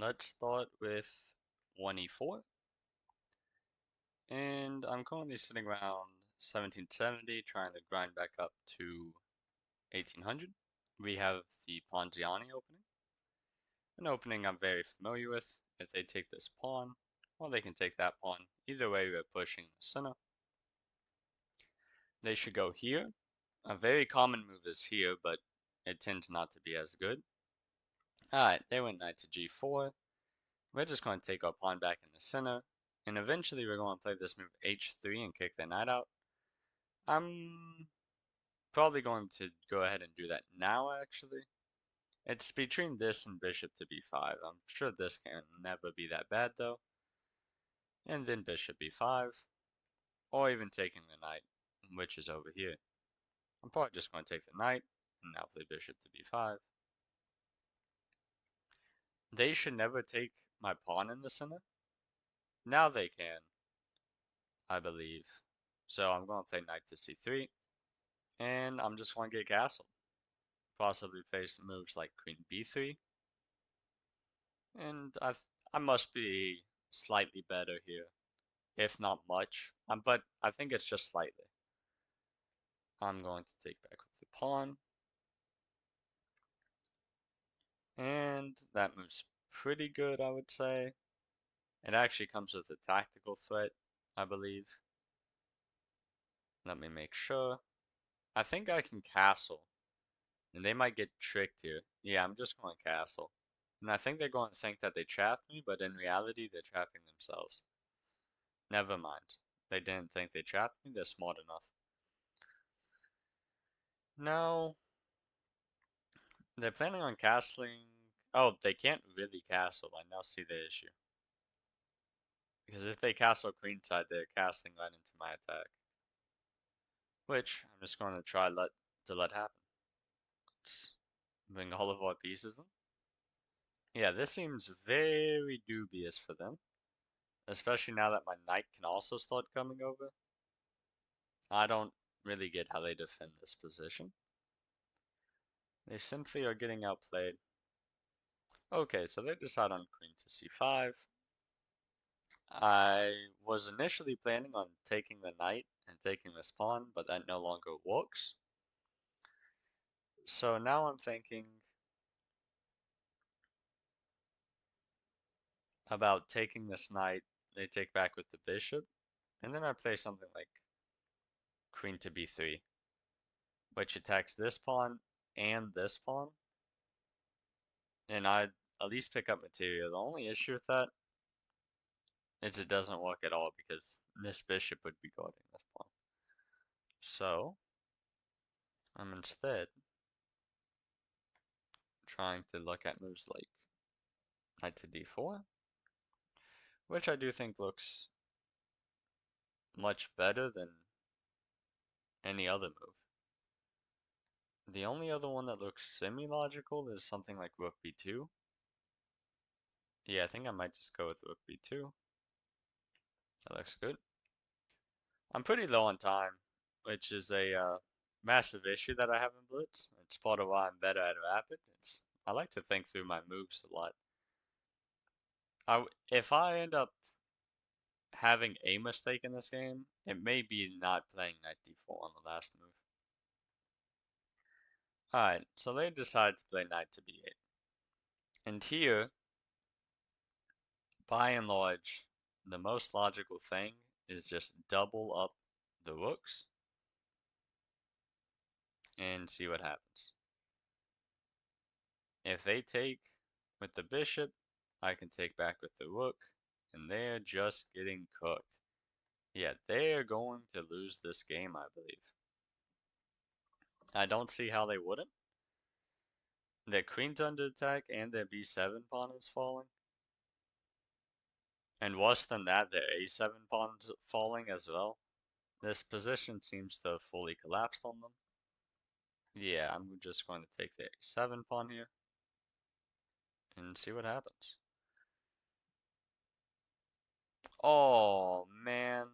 Let's start with 1e4. And I'm currently sitting around 1770, trying to grind back up to 1800. We have the Ponziani opening, an opening I'm very familiar with. If they take this pawn, or they can take that pawn. Either way, we're pushing the center. They should go here. A very common move is here, but it tends not to be as good. Alright, they went knight to g4. We're just going to take our pawn back in the center, and eventually we're going to play this move h3 and kick the knight out. I'm probably going to go ahead and do that now, actually. It's between this and bishop to b5. I'm sure this can never be that bad, though. And then bishop b5, or even taking the knight, which is over here. I'm probably just going to take the knight, and now play bishop to b5. They should never take my pawn in the center. Now they can, I believe. So I'm going to play knight to c3, and I'm just going to get castled. Possibly face moves like queen b3, and I must be slightly better here, if not much. But I think it's just slightly. I'm going to take back with the pawn, and that move's pretty good, I would say. It actually comes with a tactical threat, I believe. Let me make sure. I think I can castle, and they might get tricked here. Yeah, I'm just going to castle. And I think they're going to think that they trapped me, but in reality, they're trapping themselves. Never mind. They didn't think they trapped me, they're smart enough. No, they're planning on castling. Oh, they can't really castle. I now see the issue. Because if they castle queenside, they're casting right into my attack. Which, I'm just going to try to let happen. Let's bring all of our pieces in. Yeah, this seems very dubious for them. Especially now that my knight can also start coming over. I don't really get how they defend this position. They simply are getting outplayed. Okay, so they decide on queen to c5. I was initially planning on taking the knight and taking this pawn, but that no longer works. So now I'm thinking about taking this knight. They take back with the bishop, and then I play something like queen to b3, which attacks this pawn and this pawn, and I at least pick up material. The only issue with that is it doesn't work at all because this bishop would be guarding this pawn. So I'm instead trying to look at moves like knight to d4, which I do think looks much better than any other move. The only other one that looks semi-logical is something like rook b2. Yeah, I think I might just go with rook b2. That looks good. I'm pretty low on time, which is a massive issue that I have in Blitz. It's part of why I'm better at Rapid. I like to think through my moves a lot. If I end up having a mistake in this game, it may be not playing knight d4 on the last move. Alright, so they decide to play knight to b8. And here, by and large, the most logical thing is just double up the rooks and see what happens. If they take with the bishop, I can take back with the rook, and they're just getting cooked. Yeah, they're going to lose this game, I believe. I don't see how they wouldn't. Their queen's under attack and their b7 pawn is falling. And worse than that, their a7 pawn's falling as well. This position seems to have fully collapsed on them. Yeah, I'm just going to take the a7 pawn here and see what happens. Oh, man.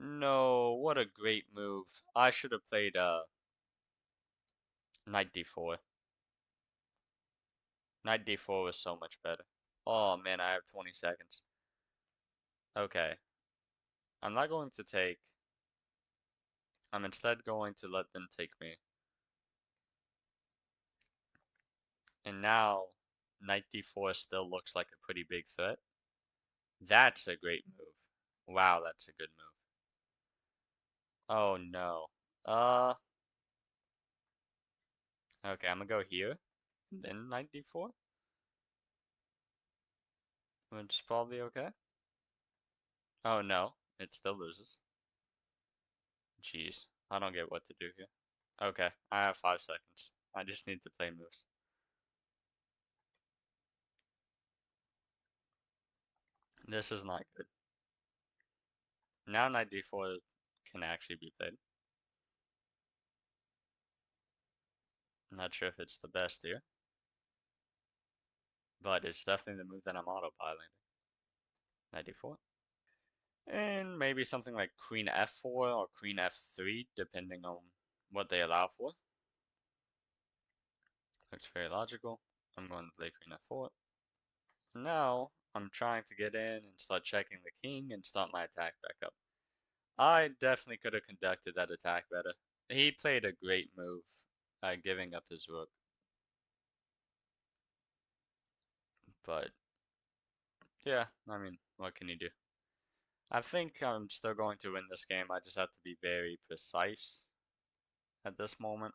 No, what a great move. I should have played knight d4. Knight d4 was so much better. Oh man, I have 20 seconds. Okay, I'm not going to take. I'm instead going to let them take me. And now, knight d4 still looks like a pretty big threat. That's a great move. Wow, that's a good move. Oh no. Uh, okay, I'm gonna go here. And then knight d4. Which is probably okay. Oh no, it still loses. Jeez, I don't get what to do here. Okay, I have 5 seconds. I just need to play moves. This is not good. Now knight d4 can actually be played. I'm not sure if it's the best here, but it's definitely the move that I'm autopiloting. Knight d4. And maybe something like queen f4 or queen f3, depending on what they allow for. Looks very logical. I'm going to play queen f4. Now, I'm trying to get in and start checking the king and start my attack back up. I definitely could have conducted that attack better. He played a great move, giving up his rook. But, yeah, I mean, what can you do? I think I'm still going to win this game. I just have to be very precise at this moment.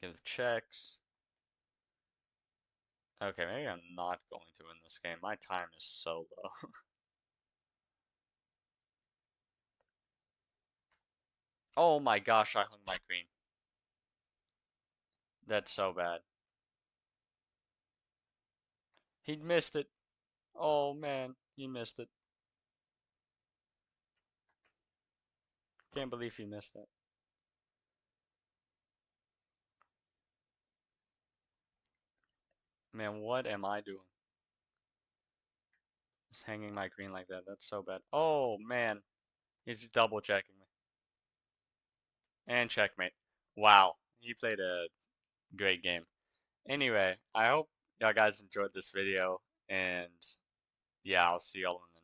Give checks. Okay, maybe I'm not going to win this game. My time is so low. Oh my gosh, I hung my queen. That's so bad. He missed it. Oh man, he missed it. Can't believe he missed that. Man, what am I doing? Just hanging my queen like that. That's so bad. Oh man, he's double checking me. And checkmate. Wow, he played a great game. Anyway, I hope y'all guys enjoyed this video, and yeah, I'll see y'all in the